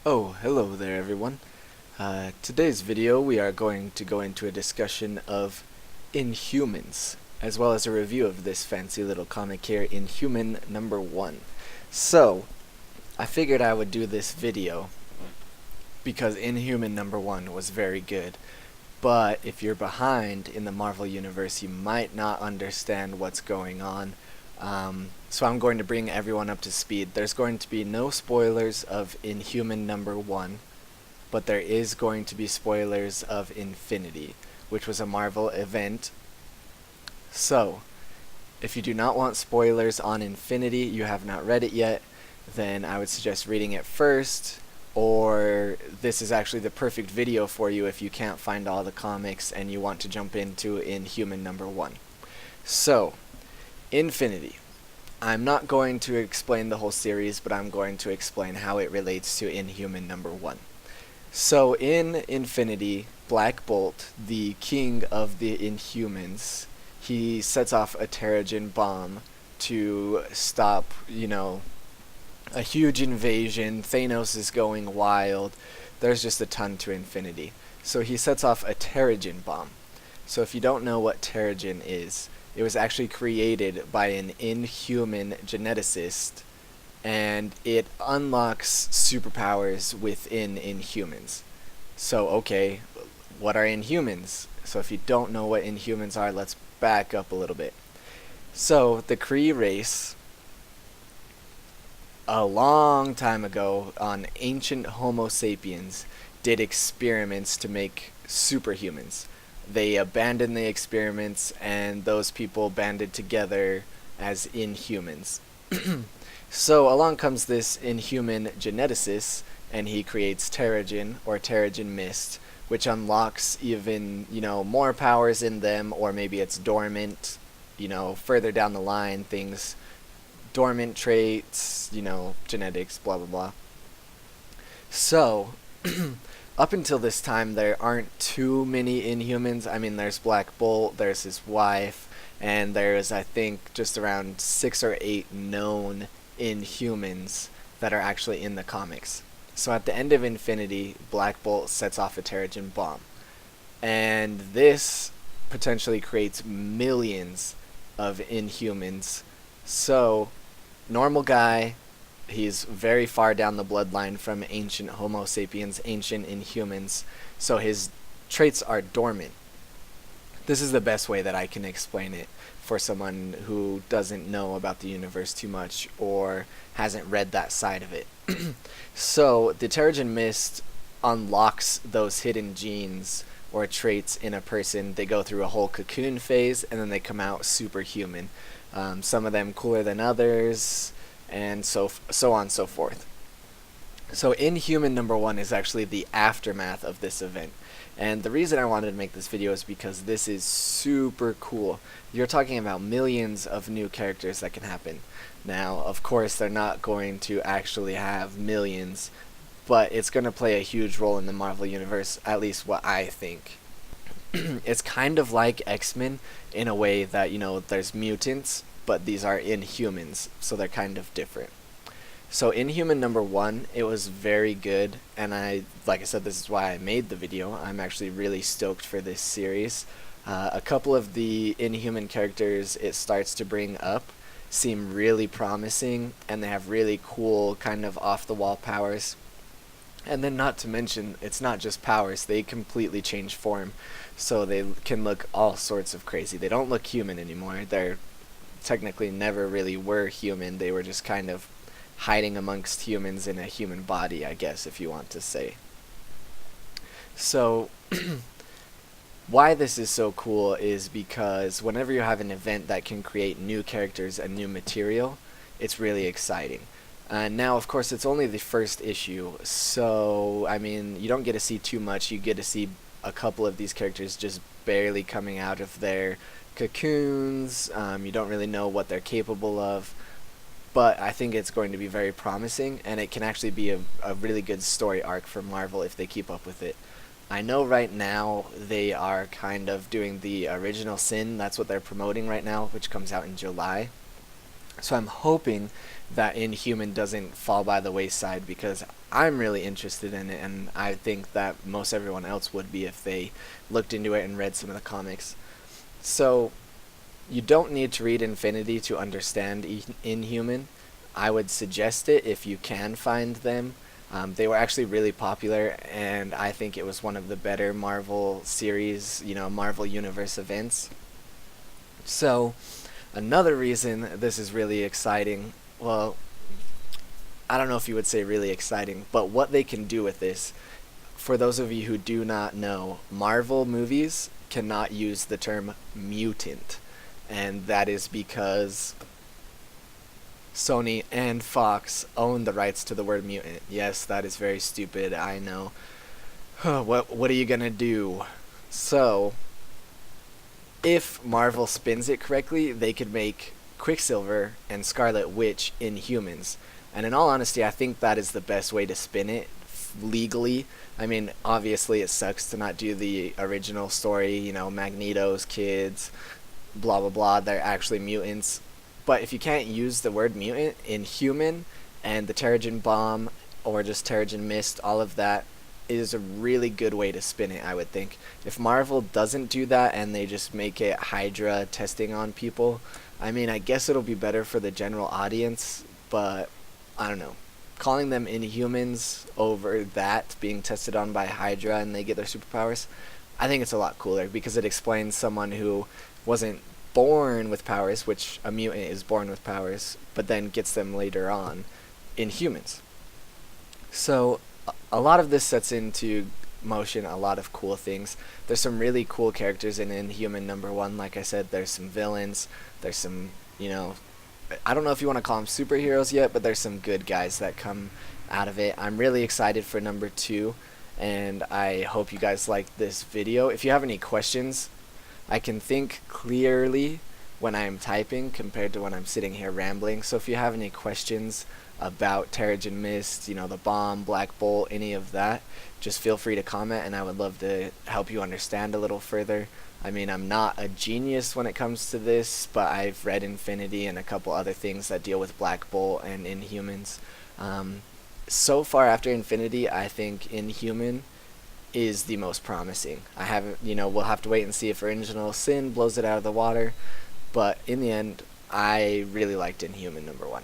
Oh, hello there everyone. Today's video we are going to go into a discussion of Inhumans, as well as a review of this fancy little comic here, Inhuman #1. So, I figured I would do this video because Inhuman #1 was very good, but if you're behind in the Marvel Universe you might not understand what's going on. So I'm going to bring everyone up to speed. There's going to be no spoilers of Inhuman #1, but there is going to be spoilers of Infinity, which was a Marvel event. So, if you do not want spoilers on Infinity, you have not read it yet, then I would suggest reading it first, or this is actually the perfect video for you if you can't find all the comics and you want to jump into Inhuman #1. So, Infinity. I'm not going to explain the whole series, but I'm going to explain how it relates to Inhuman #1. So in Infinity, Black Bolt, the king of the Inhumans, he sets off a Terrigen bomb to stop, a huge invasion. Thanos is going wild. There's just a ton to Infinity. So he sets off a Terrigen bomb. So if you don't know what Terrigen is, it was actually created by an Inhuman geneticist, and it unlocks superpowers within Inhumans. So, okay, what are Inhumans? So if you don't know what Inhumans are, let's back up a little bit. So, the Kree race, a long time ago, on ancient Homo sapiens, did experiments to make superhumans. They abandoned the experiments, and those people banded together as Inhumans. So along comes this Inhuman geneticist, and he creates Terrigen, or Terrigen Mist, which unlocks even, more powers in them, or maybe it's dormant, further down the line, things, dormant traits, genetics, blah blah blah. So, up until this time, there aren't too many Inhumans. I mean, there's Black Bolt, there's his wife, and there's, I think, just around 6 or 8 known Inhumans that are actually in the comics. So at the end of Infinity, Black Bolt sets off a Terrigen bomb. And this potentially creates millions of Inhumans. So, normal guy, he's very far down the bloodline from ancient Homo sapiens, ancient Inhumans, so his traits are dormant. This is the best way that I can explain it for someone who doesn't know about the universe too much or hasn't read that side of it. So, the Terrigen Mist unlocks those hidden genes or traits in a person. They go through a whole cocoon phase, and then they come out superhuman. Some of them cooler than others, and so on and so forth. So Inhuman #1 is actually the aftermath of this event. And the reason I wanted to make this video is because this is super cool. You're talking about millions of new characters that can happen. Now, of course, they're not going to actually have millions, but it's going to play a huge role in the Marvel Universe, at least what I think. It's kind of like X-Men in a way that, there's mutants, but these are Inhumans, so they're kind of different. So Inhuman #1, it was very good, and like I said, this is why I made the video. I'm actually really stoked for this series. A couple of the Inhuman characters it starts to bring up seem really promising, and they have really cool kind of off-the-wall powers. And then not to mention, it's not just powers, they completely change form, so they can look all sorts of crazy. They don't look human anymore. They're technically never really were human. They were just kind of hiding amongst humans in a human body, I guess, if you want to say. So, why this is so cool is because whenever you have an event that can create new characters and new material, it's really exciting. Now, of course, it's only the first issue, so, I mean, you don't get to see too much. You get to see a couple of these characters just barely coming out of their cocoons. You don't really know what they're capable of, but I think it's going to be very promising, and it can actually be a really good story arc for Marvel if they keep up with it. I know right now they are kind of doing the original Sin. That's what they're promoting right now, which comes out in July. So I'm hoping that Inhuman doesn't fall by the wayside because I'm really interested in it, and I think that most everyone else would be if they looked into it and read some of the comics. So you don't need to read Infinity to understand Inhuman. I would suggest it if you can find them. They were actually really popular, and I think it was one of the better Marvel series, Marvel Universe events. So, another reason this is really exciting, well, I don't know if you would say really exciting, but what they can do with this, for those of you who do not know, Marvel movies cannot use the term mutant, and that is because Sony and Fox own the rights to the word mutant. Yes, that is very stupid, I know. What are you gonna do? So, if Marvel spins it correctly, they could make Quicksilver and Scarlet Witch Inhumans. And in all honesty, I think that is the best way to spin it legally. I mean, obviously it sucks to not do the original story, Magneto's kids, blah blah blah, they're actually mutants. But if you can't use the word mutant, Inhuman and the Terrigen Bomb or just Terrigen Mist, all of that is a really good way to spin it, I would think. If Marvel doesn't do that and they just make it Hydra testing on people, I mean, I guess it'll be better for the general audience, but I don't know. Calling them Inhumans over that being tested on by Hydra and they get their superpowers, I think it's a lot cooler because it explains someone who wasn't born with powers, which a mutant is born with powers, but then gets them later on in humans. So a lot of this sets into motion a lot of cool things. There's some really cool characters in Inhuman #1. Like I said, there's some villains, there's some, I don't know if you want to call them superheroes yet, but there's some good guys that come out of it. I'm really excited for #2, and I hope you guys liked this video. If you have any questions, I can think clearly when I'm typing compared to when I'm sitting here rambling. So if you have any questions about Terrigen Mist, the bomb, Black Bolt, any of that, just feel free to comment and I would love to help you understand a little further. I mean, I'm not a genius when it comes to this, but I've read Infinity and a couple other things that deal with Black Bolt and Inhumans. So far after Infinity, I think Inhuman is the most promising. I haven't, we'll have to wait and see if Original Sin blows it out of the water, but in the end, I really liked Inhuman #1.